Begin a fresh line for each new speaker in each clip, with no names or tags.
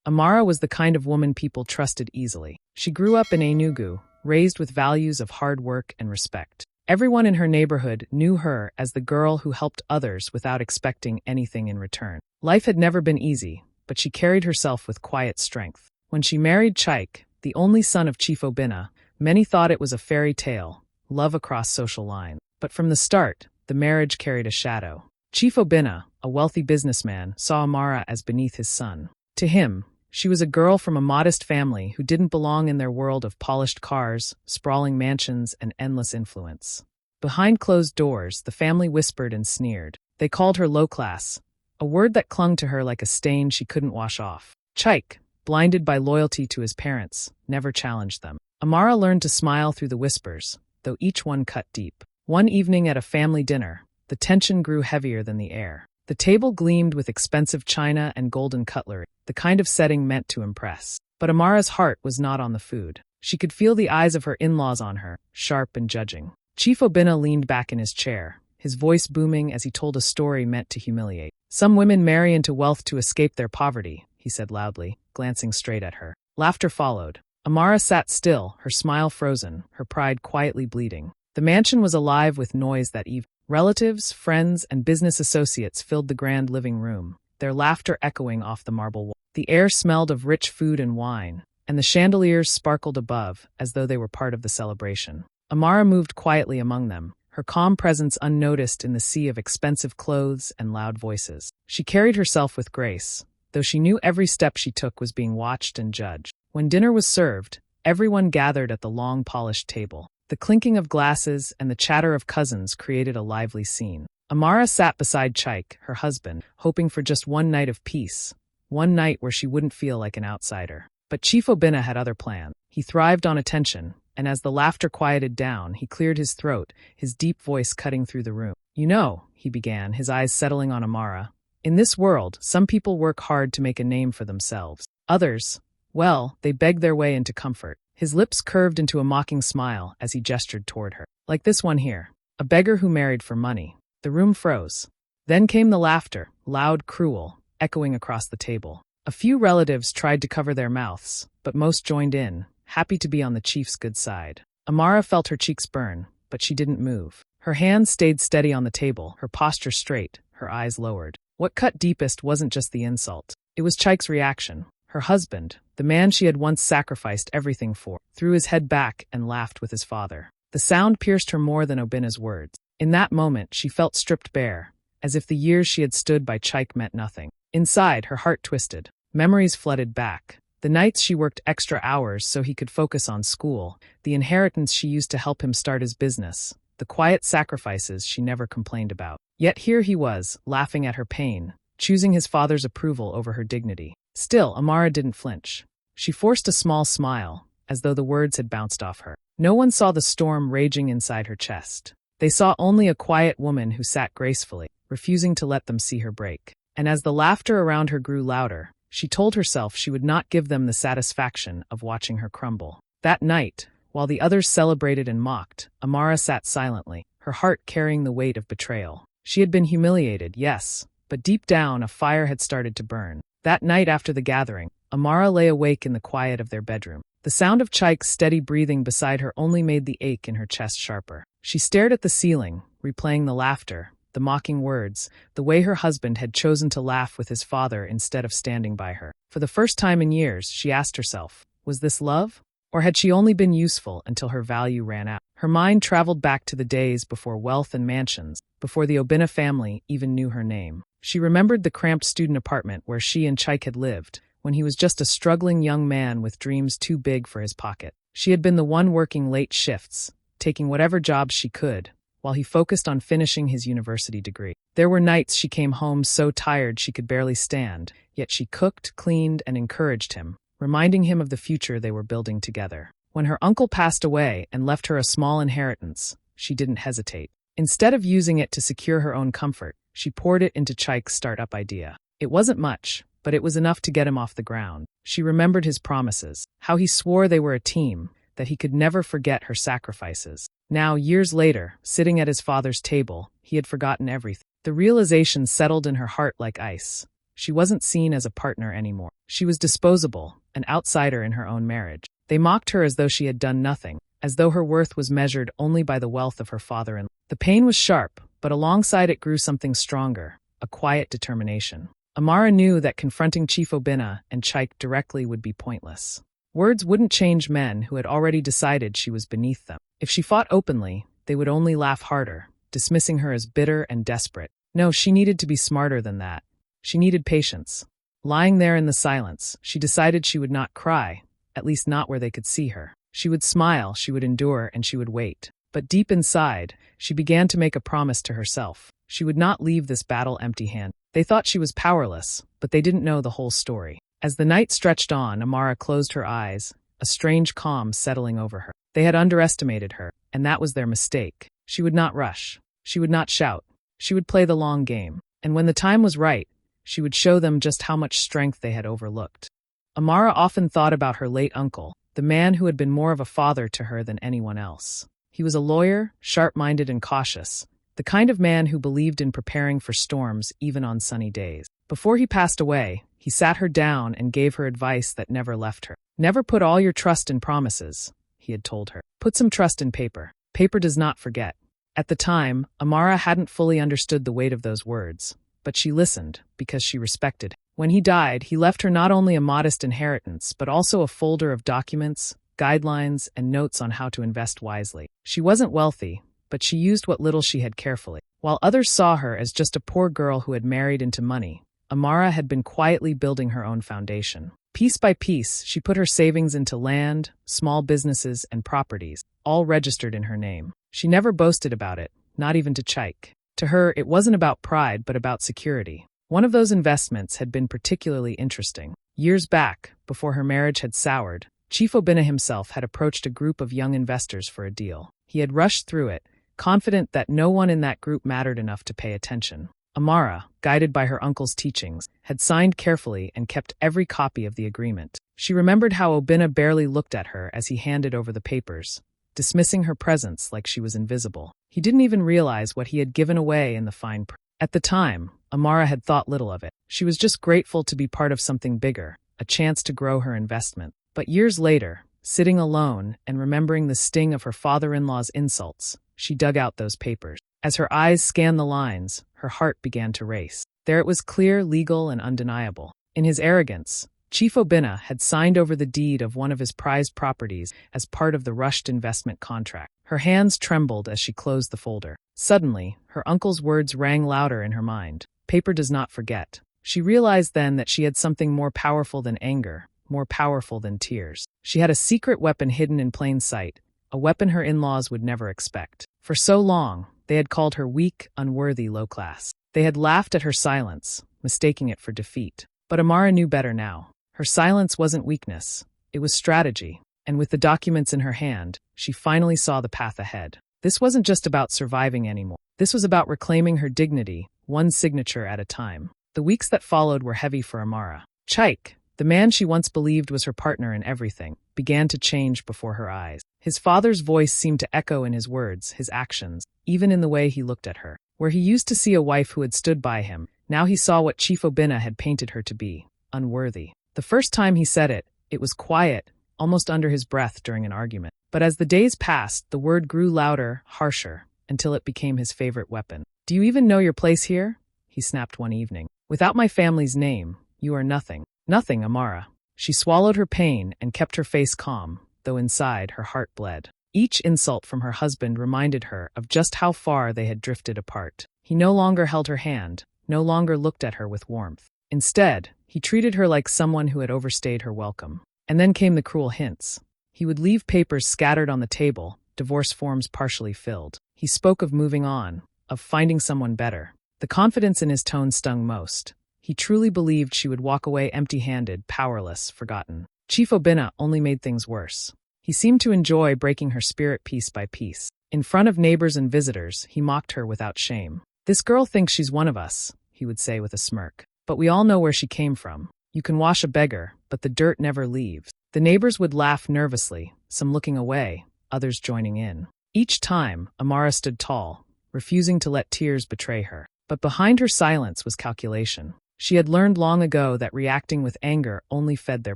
Amara was the kind of woman people trusted easily. She grew up in Enugu, raised with values of hard work and respect. Everyone in her neighborhood knew her as the girl who helped others without expecting anything in return. Life had never been easy, but she carried herself with quiet strength. When she married Chike, the only son of Chief Obinna, many thought it was a fairy tale, love across social lines. But from the start, the marriage carried a shadow. Chief Obinna, a wealthy businessman, saw Amara as beneath his son. To him, she was a girl from a modest family who didn't belong in their world of polished cars, sprawling mansions, and endless influence. Behind closed doors, the family whispered and sneered. They called her low class, a word that clung to her like a stain she couldn't wash off. Chike, blinded by loyalty to his parents, never challenged them. Amara learned to smile through the whispers, though each one cut deep. One evening at a family dinner, the tension grew heavier than the air. The table gleamed with expensive china and golden cutlery, the kind of setting meant to impress. But Amara's heart was not on the food. She could feel the eyes of her in-laws on her, sharp and judging. Chief Obinna leaned back in his chair, his voice booming as he told a story meant to humiliate. "Some women marry into wealth to escape their poverty," he said loudly, glancing straight at her. Laughter followed. Amara sat still, her smile frozen, her pride quietly bleeding. The mansion was alive with noise that evening. Relatives, friends, and business associates filled the grand living room, their laughter echoing off the marble wall. The air smelled of rich food and wine, and the chandeliers sparkled above as though they were part of the celebration. Amara moved quietly among them, her calm presence unnoticed in the sea of expensive clothes and loud voices. She carried herself with grace, though she knew every step she took was being watched and judged. When dinner was served, everyone gathered at the long polished table. The clinking of glasses and the chatter of cousins created a lively scene. Amara sat beside Chike, her husband, hoping for just one night of peace, one night where she wouldn't feel like an outsider. But Chief Obinna had other plans. He thrived on attention, and as the laughter quieted down, he cleared his throat, his deep voice cutting through the room. "You know," he began, his eyes settling on Amara, "in this world, some people work hard to make a name for themselves. Others, well, they beg their way into comfort." His lips curved into a mocking smile as he gestured toward her. "Like this one here, a beggar who married for money." The room froze. Then came the laughter, loud, cruel, echoing across the table. A few relatives tried to cover their mouths, but most joined in, happy to be on the chief's good side. Amara felt her cheeks burn, but she didn't move. Her hands stayed steady on the table, her posture straight, her eyes lowered. What cut deepest wasn't just the insult. It was Chike's reaction. Her husband, the man she had once sacrificed everything for, threw his head back and laughed with his father. The sound pierced her more than Obinna's words. In that moment, she felt stripped bare, as if the years she had stood by Chike meant nothing. Inside, her heart twisted. Memories flooded back. The nights she worked extra hours so he could focus on school, the inheritance she used to help him start his business, the quiet sacrifices she never complained about. Yet here he was, laughing at her pain, choosing his father's approval over her dignity. Still, Amara didn't flinch. She forced a small smile, as though the words had bounced off her. No one saw the storm raging inside her chest. They saw only a quiet woman who sat gracefully, refusing to let them see her break. And as the laughter around her grew louder, she told herself she would not give them the satisfaction of watching her crumble. That night, while the others celebrated and mocked, Amara sat silently, her heart carrying the weight of betrayal. She had been humiliated, yes, but deep down a fire had started to burn. That night after the gathering, Amara lay awake in the quiet of their bedroom. The sound of Chike's steady breathing beside her only made the ache in her chest sharper. She stared at the ceiling, replaying the laughter, the mocking words, the way her husband had chosen to laugh with his father instead of standing by her. For the first time in years, she asked herself, was this love? Or had she only been useful until her value ran out? Her mind traveled back to the days before wealth and mansions, before the Obinna family even knew her name. She remembered the cramped student apartment where she and Chike had lived, when he was just a struggling young man with dreams too big for his pocket. She had been the one working late shifts, taking whatever jobs she could, while he focused on finishing his university degree. There were nights she came home so tired she could barely stand, yet she cooked, cleaned, and encouraged him, reminding him of the future they were building together. When her uncle passed away and left her a small inheritance, she didn't hesitate. Instead of using it to secure her own comfort, she poured it into Chike's startup idea. It wasn't much, but it was enough to get him off the ground. She remembered his promises, how he swore they were a team, that he could never forget her sacrifices. Now, years later, sitting at his father's table, he had forgotten everything. The realization settled in her heart like ice. She wasn't seen as a partner anymore. She was disposable, an outsider in her own marriage. They mocked her as though she had done nothing, as though her worth was measured only by the wealth of her father-in-law. The pain was sharp, but alongside it grew something stronger, a quiet determination. Amara knew that confronting Chief Obinna and Chike directly would be pointless. Words wouldn't change men who had already decided she was beneath them. If she fought openly, they would only laugh harder, dismissing her as bitter and desperate. No, she needed to be smarter than that. She needed patience. Lying there in the silence, she decided she would not cry, at least not where they could see her. She would smile, she would endure, and she would wait. But deep inside, she began to make a promise to herself. She would not leave this battle empty-handed. They thought she was powerless, but they didn't know the whole story. As the night stretched on, Amara closed her eyes, a strange calm settling over her. They had underestimated her, and that was their mistake. She would not rush. She would not shout. She would play the long game. And when the time was right, she would show them just how much strength they had overlooked. Amara often thought about her late uncle, the man who had been more of a father to her than anyone else. He was a lawyer, sharp-minded and cautious, the kind of man who believed in preparing for storms even on sunny days. Before he passed away, he sat her down and gave her advice that never left her. Never put all your trust in promises, he had told her. Put some trust in paper. Paper does not forget. At the time, Amara hadn't fully understood the weight of those words, but she listened because she respected him. When he died, he left her not only a modest inheritance, but also a folder of documents, guidelines, and notes on how to invest wisely. She wasn't wealthy, but she used what little she had carefully. While others saw her as just a poor girl who had married into money, Amara had been quietly building her own foundation. Piece by piece, she put her savings into land, small businesses, and properties, all registered in her name. She never boasted about it, not even to Chike. To her, it wasn't about pride, but about security. One of those investments had been particularly interesting. Years back, before her marriage had soured, Chief Obinna himself had approached a group of young investors for a deal. He had rushed through it, confident that no one in that group mattered enough to pay attention. Amara, guided by her uncle's teachings, had signed carefully and kept every copy of the agreement. She remembered how Obinna barely looked at her as he handed over the papers, dismissing her presence like she was invisible. He didn't even realize what he had given away in the fine print. At the time, Amara had thought little of it. She was just grateful to be part of something bigger, a chance to grow her investment. But years later, sitting alone and remembering the sting of her father-in-law's insults, she dug out those papers. As her eyes scanned the lines, her heart began to race. There it was, clear, legal, and undeniable. In his arrogance, Chief Obinna had signed over the deed of one of his prized properties as part of the rushed investment contract. Her hands trembled as she closed the folder. Suddenly, her uncle's words rang louder in her mind. Paper does not forget. She realized then that she had something more powerful than anger, more powerful than tears. She had a secret weapon hidden in plain sight, a weapon her in-laws would never expect. For so long, they had called her weak, unworthy, low class. They had laughed at her silence, mistaking it for defeat. But Amara knew better now. Her silence wasn't weakness, it was strategy. And with the documents in her hand, she finally saw the path ahead. This wasn't just about surviving anymore. This was about reclaiming her dignity, one signature at a time. The weeks that followed were heavy for Amara. Chike, the man she once believed was her partner in everything, began to change before her eyes. His father's voice seemed to echo in his words, his actions, even in the way he looked at her. Where he used to see a wife who had stood by him, now he saw what Chief Obinna had painted her to be, unworthy. The first time he said it, it was quiet, almost under his breath during an argument. But as the days passed, the word grew louder, harsher, until it became his favorite weapon. "Do you even know your place here?" he snapped one evening. "Without my family's name, you are nothing." Nothing, Amara. She swallowed her pain and kept her face calm, though inside her heart bled. Each insult from her husband reminded her of just how far they had drifted apart. He no longer held her hand, no longer looked at her with warmth. Instead, he treated her like someone who had overstayed her welcome. And then came the cruel hints. He would leave papers scattered on the table, divorce forms partially filled. He spoke of moving on, of finding someone better. The confidence in his tone stung most. He truly believed she would walk away empty-handed, powerless, forgotten. Chief Obinna only made things worse. He seemed to enjoy breaking her spirit piece by piece. In front of neighbors and visitors, he mocked her without shame. "This girl thinks she's one of us," he would say with a smirk. "But we all know where she came from. You can wash a beggar, but the dirt never leaves." The neighbors would laugh nervously, some looking away, others joining in. Each time, Amara stood tall, refusing to let tears betray her. But behind her silence was calculation. She had learned long ago that reacting with anger only fed their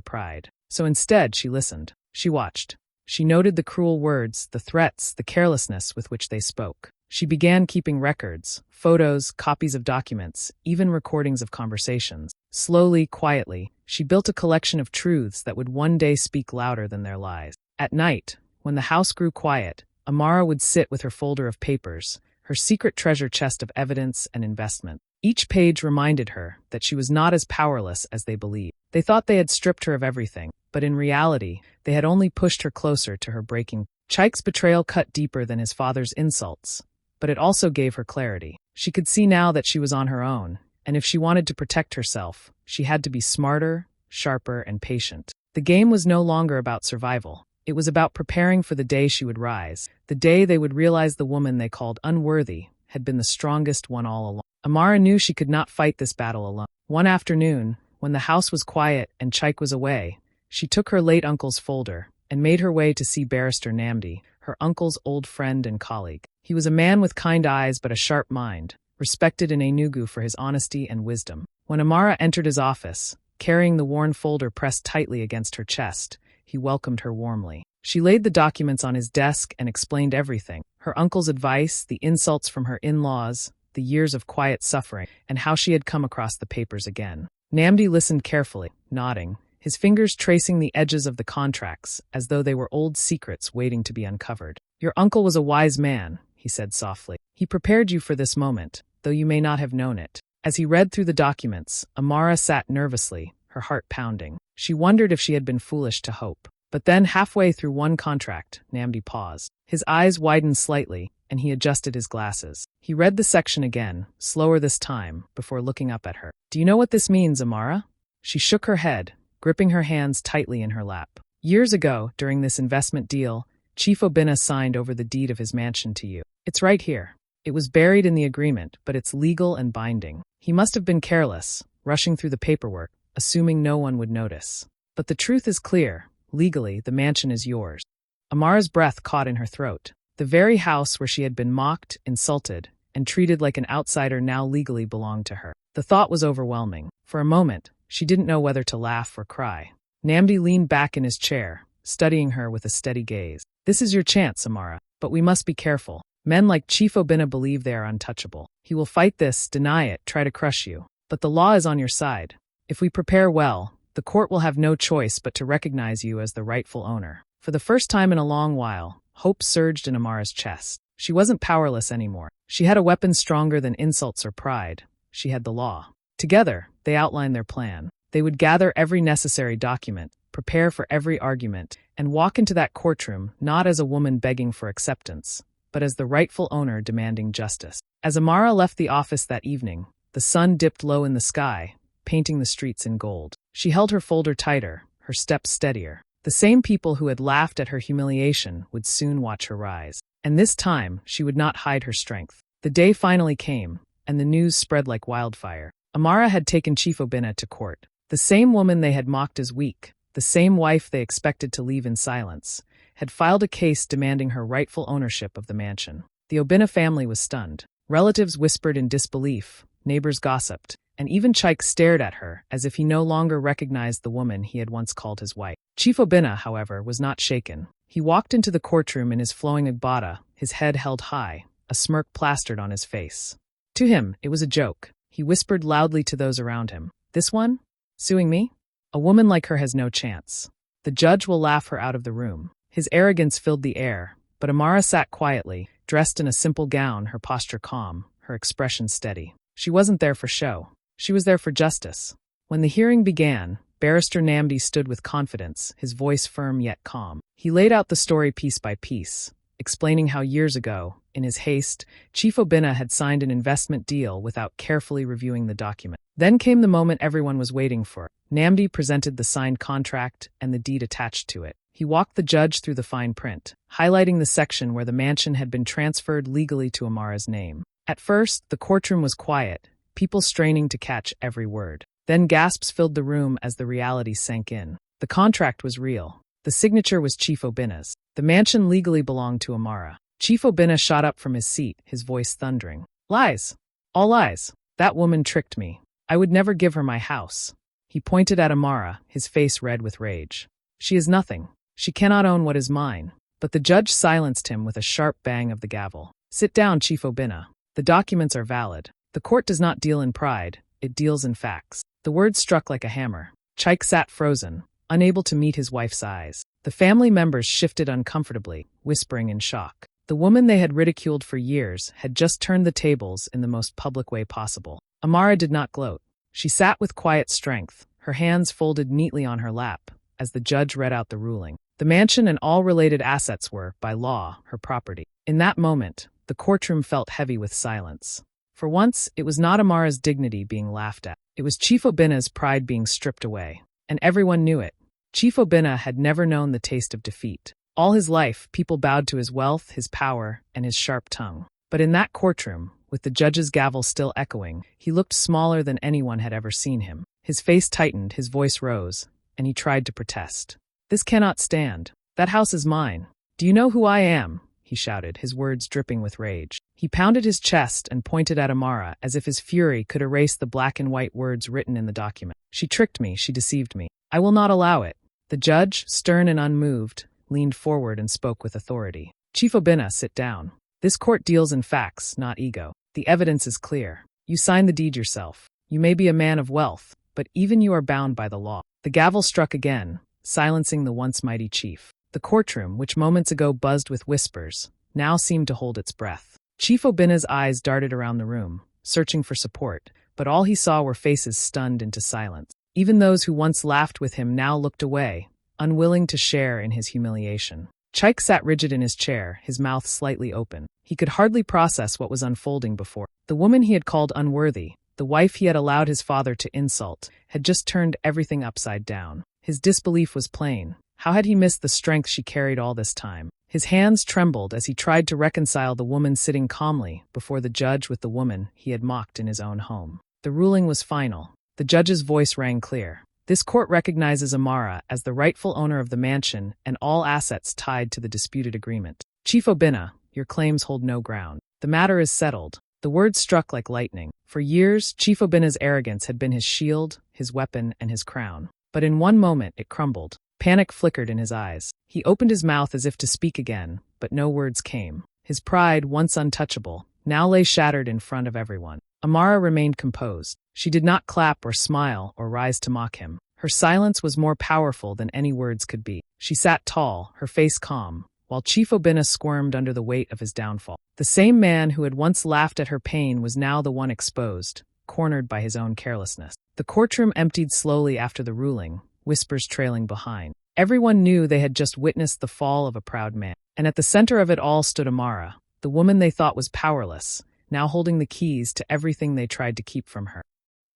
pride. So instead, she listened. She watched. She noted the cruel words, the threats, the carelessness with which they spoke. She began keeping records, photos, copies of documents, even recordings of conversations. Slowly, quietly, she built a collection of truths that would one day speak louder than their lies. At night, when the house grew quiet, Amara would sit with her folder of papers, her secret treasure chest of evidence and investment. Each page reminded her that she was not as powerless as they believed. They thought they had stripped her of everything, but in reality, they had only pushed her closer to her breaking. Chike's betrayal cut deeper than his father's insults, but it also gave her clarity. She could see now that she was on her own, and if she wanted to protect herself, she had to be smarter, sharper, and patient. The game was no longer about survival. It was about preparing for the day she would rise, the day they would realize the woman they called unworthy had been the strongest one all along. Amara knew she could not fight this battle alone. One afternoon, when the house was quiet and Chike was away, she took her late uncle's folder and made her way to see Barrister Namdi, her uncle's old friend and colleague. He was a man with kind eyes but a sharp mind, respected in Enugu for his honesty and wisdom. When Amara entered his office, carrying the worn folder pressed tightly against her chest, he welcomed her warmly. She laid the documents on his desk and explained everything: her uncle's advice, the insults from her in-laws, the years of quiet suffering, and how she had come across the papers again. Namdi listened carefully, nodding, his fingers tracing the edges of the contracts as though they were old secrets waiting to be uncovered. "Your uncle was a wise man," he said softly. "He prepared you for this moment, though you may not have known it." As he read through the documents, Amara sat nervously, her heart pounding. She wondered if she had been foolish to hope. But then, halfway through one contract, Namdi paused. His eyes widened slightly, and he adjusted his glasses. He read the section again, slower this time, before looking up at her. "Do you know what this means, Amara?" She shook her head, gripping her hands tightly in her lap. "Years ago, during this investment deal, Chief Obinna signed over the deed of his mansion to you. It's right here. It was buried in the agreement, but it's legal and binding. He must have been careless, rushing through the paperwork, assuming no one would notice. But the truth is clear. Legally, the mansion is yours." Amara's breath caught in her throat. The very house where she had been mocked, insulted, and treated like an outsider now legally belonged to her. The thought was overwhelming. For a moment, she didn't know whether to laugh or cry. Namdi leaned back in his chair, studying her with a steady gaze. "This is your chance, Amara, but we must be careful. Men like Chief Obinna believe they are untouchable. He will fight this, deny it, try to crush you. But the law is on your side. If we prepare well, the court will have no choice but to recognize you as the rightful owner." For the first time in a long while, hope surged in Amara's chest. She wasn't powerless anymore. She had a weapon stronger than insults or pride. She had the law. Together, they outlined their plan. They would gather every necessary document, prepare for every argument, and walk into that courtroom not as a woman begging for acceptance, but as the rightful owner demanding justice. As Amara left the office that evening, the sun dipped low in the sky, painting the streets in gold. She held her folder tighter, her steps steadier. The same people who had laughed at her humiliation would soon watch her rise. And this time, she would not hide her strength. The day finally came, and the news spread like wildfire. Amara had taken Chief Obinna to court. The same woman they had mocked as weak, the same wife they expected to leave in silence, had filed a case demanding her rightful ownership of the mansion. The Obinna family was stunned. Relatives whispered in disbelief, neighbors gossiped, and even Chike stared at her as if he no longer recognized the woman he had once called his wife. Chief Obinna, however, was not shaken. He walked into the courtroom in his flowing agbada, his head held high, a smirk plastered on his face. To him, it was a joke. He whispered loudly to those around him, "This one? Suing me? A woman like her has no chance. The judge will laugh her out of the room." His arrogance filled the air, but Amara sat quietly, dressed in a simple gown, her posture calm, her expression steady. She wasn't there for show. She was there for justice. When the hearing began, Barrister Namdi stood with confidence, his voice firm yet calm. He laid out the story piece by piece, explaining how years ago, in his haste, Chief Obinna had signed an investment deal without carefully reviewing the document. Then came the moment everyone was waiting for. Namdi presented the signed contract and the deed attached to it. He walked the judge through the fine print, highlighting the section where the mansion had been transferred legally to Amara's name. At first, the courtroom was quiet, people straining to catch every word. Then gasps filled the room as the reality sank in. The contract was real. The signature was Chief Obinna's. The mansion legally belonged to Amara. Chief Obinna shot up from his seat, his voice thundering. "Lies! All lies! That woman tricked me. I would never give her my house. He pointed at Amara, his face red with rage. She is nothing. She cannot own what is mine. But the judge silenced him with a sharp bang of the gavel. Sit down, Chief Obinna. The documents are valid. The court does not deal in pride, it deals in facts. The words struck like a hammer. Chike sat frozen, unable to meet his wife's eyes. The family members shifted uncomfortably, whispering in shock. The woman they had ridiculed for years had just turned the tables in the most public way possible. Amara did not gloat. She sat with quiet strength, her hands folded neatly on her lap, as the judge read out the ruling. The mansion and all related assets were, by law, her property. In that moment, the courtroom felt heavy with silence. For once, it was not Amara's dignity being laughed at. It was Chief Obinna's pride being stripped away. And everyone knew it. Chief Obinna had never known the taste of defeat. All his life, people bowed to his wealth, his power, and his sharp tongue. But in that courtroom, with the judge's gavel still echoing, he looked smaller than anyone had ever seen him. His face tightened, his voice rose, and he tried to protest. This cannot stand. That house is mine. Do you know who I am? He shouted, his words dripping with rage. He pounded his chest and pointed at Amara as if his fury could erase the black and white words written in the document. She tricked me, she deceived me. I will not allow it. The judge, stern and unmoved, leaned forward and spoke with authority. Chief Obinna, sit down. This court deals in facts, not ego. The evidence is clear. You signed the deed yourself. You may be a man of wealth, but even you are bound by the law. The gavel struck again, silencing the once mighty chief. The courtroom, which moments ago buzzed with whispers, now seemed to hold its breath. Chief Obinna's eyes darted around the room, searching for support, but all he saw were faces stunned into silence. Even those who once laughed with him now looked away, unwilling to share in his humiliation. Chike sat rigid in his chair, his mouth slightly open. He could hardly process what was unfolding before. The woman he had called unworthy, the wife he had allowed his father to insult, had just turned everything upside down. His disbelief was plain. How had he missed the strength she carried all this time? His hands trembled as he tried to reconcile the woman sitting calmly before the judge with the woman he had mocked in his own home. The ruling was final. The judge's voice rang clear. This court recognizes Amara as the rightful owner of the mansion and all assets tied to the disputed agreement. Chief Obinna, your claims hold no ground. The matter is settled. The words struck like lightning. For years, Chief Obinna's arrogance had been his shield, his weapon, and his crown. But in one moment, it crumbled. Panic flickered in his eyes. He opened his mouth as if to speak again, but no words came. His pride, once untouchable, now lay shattered in front of everyone. Amara remained composed. She did not clap or smile or rise to mock him. Her silence was more powerful than any words could be. She sat tall, her face calm, while Chief Obinna squirmed under the weight of his downfall. The same man who had once laughed at her pain was now the one exposed, cornered by his own carelessness. The courtroom emptied slowly after the ruling, whispers trailing behind. Everyone knew they had just witnessed the fall of a proud man. And at the center of it all stood Amara, the woman they thought was powerless, now holding the keys to everything they tried to keep from her.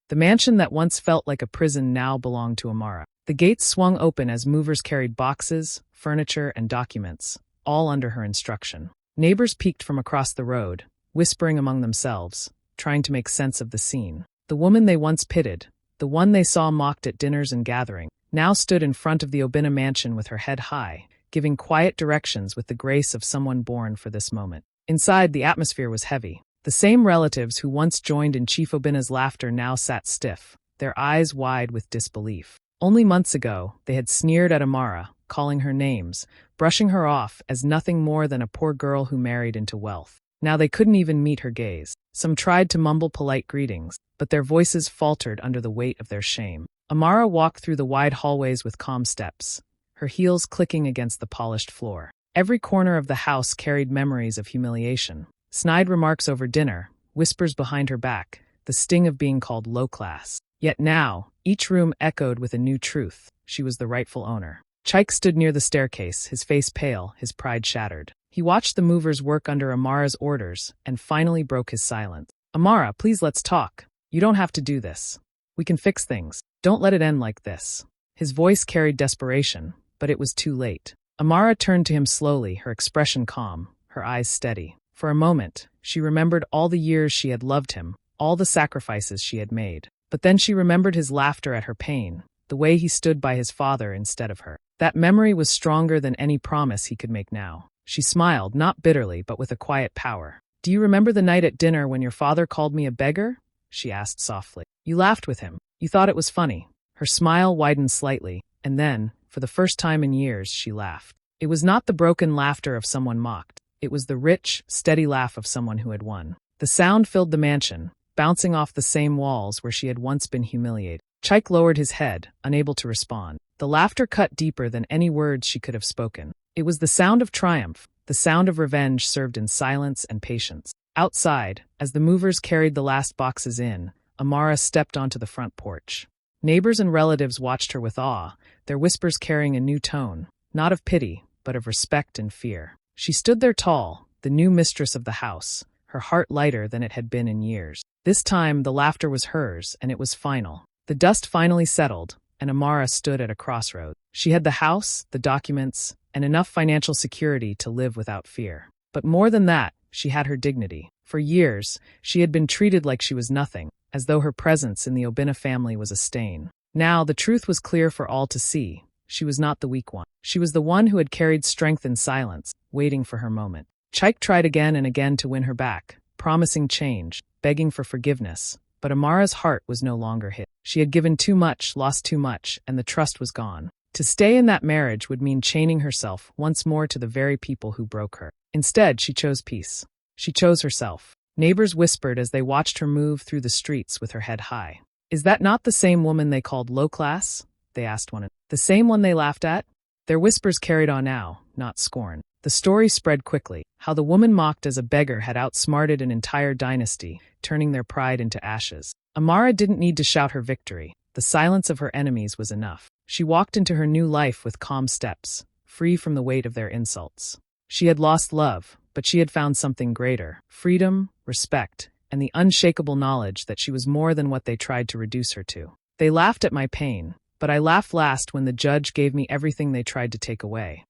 The mansion that once felt like a prison now belonged to Amara. The gates swung open as movers carried boxes, furniture, and documents, all under her instruction. Neighbors peeked from across the road, whispering among themselves, trying to make sense of the scene. The woman they once pitied, the one they saw mocked at dinners and gatherings, now stood in front of the Obinna mansion with her head high, giving quiet directions with the grace of someone born for this moment. Inside, the atmosphere was heavy. The same relatives who once joined in Chief Obinna's laughter now sat stiff, their eyes wide with disbelief. Only months ago, they had sneered at Amara, calling her names, brushing her off as nothing more than a poor girl who married into wealth. Now they couldn't even meet her gaze. Some tried to mumble polite greetings, but their voices faltered under the weight of their shame. Amara walked through the wide hallways with calm steps, her heels clicking against the polished floor. Every corner of the house carried memories of humiliation. Snide remarks over dinner, whispers behind her back, the sting of being called low class. Yet now, each room echoed with a new truth. She was the rightful owner. Chike stood near the staircase, his face pale, his pride shattered. He watched the movers work under Amara's orders and finally broke his silence. Amara, please let's talk. You don't have to do this. We can fix things. Don't let it end like this. His voice carried desperation, but it was too late. Amara turned to him slowly, her expression calm, her eyes steady. For a moment, she remembered all the years she had loved him, all the sacrifices she had made. But then she remembered his laughter at her pain, the way he stood by his father instead of her. That memory was stronger than any promise he could make now. She smiled, not bitterly, but with a quiet power. Do you remember the night at dinner when your father called me a beggar? She asked softly. You laughed with him. You thought it was funny. Her smile widened slightly, and then, for the first time in years, she laughed. It was not the broken laughter of someone mocked. It was the rich, steady laugh of someone who had won. The sound filled the mansion, bouncing off the same walls where she had once been humiliated. Chike lowered his head, unable to respond. The laughter cut deeper than any words she could have spoken. It was the sound of triumph, the sound of revenge served in silence and patience. Outside, as the movers carried the last boxes in, Amara stepped onto the front porch. Neighbors and relatives watched her with awe, their whispers carrying a new tone, not of pity, but of respect and fear. She stood there tall, the new mistress of the house, her heart lighter than it had been in years. This time, the laughter was hers, and it was final. The dust finally settled, and Amara stood at a crossroads. She had the house, the documents, and enough financial security to live without fear. But more than that, she had her dignity. For years, she had been treated like she was nothing, as though her presence in the Obina family was a stain. Now, the truth was clear for all to see. She was not the weak one. She was the one who had carried strength in silence, waiting for her moment. Chike tried again and again to win her back, promising change, begging for forgiveness. But Amara's heart was no longer hit. She had given too much, lost too much, and the trust was gone. To stay in that marriage would mean chaining herself once more to the very people who broke her. Instead, she chose peace. She chose herself. Neighbors whispered as they watched her move through the streets with her head high. "Is that not the same woman they called low class?" they asked one another. "The same one they laughed at?" Their whispers carried on now, not scorn. The story spread quickly, how the woman mocked as a beggar had outsmarted an entire dynasty, turning their pride into ashes. Amara didn't need to shout her victory. The silence of her enemies was enough. She walked into her new life with calm steps, free from the weight of their insults. She had lost love, but she had found something greater: freedom, respect, and the unshakable knowledge that she was more than what they tried to reduce her to. "They laughed at my pain, but I laughed last when the judge gave me everything they tried to take away."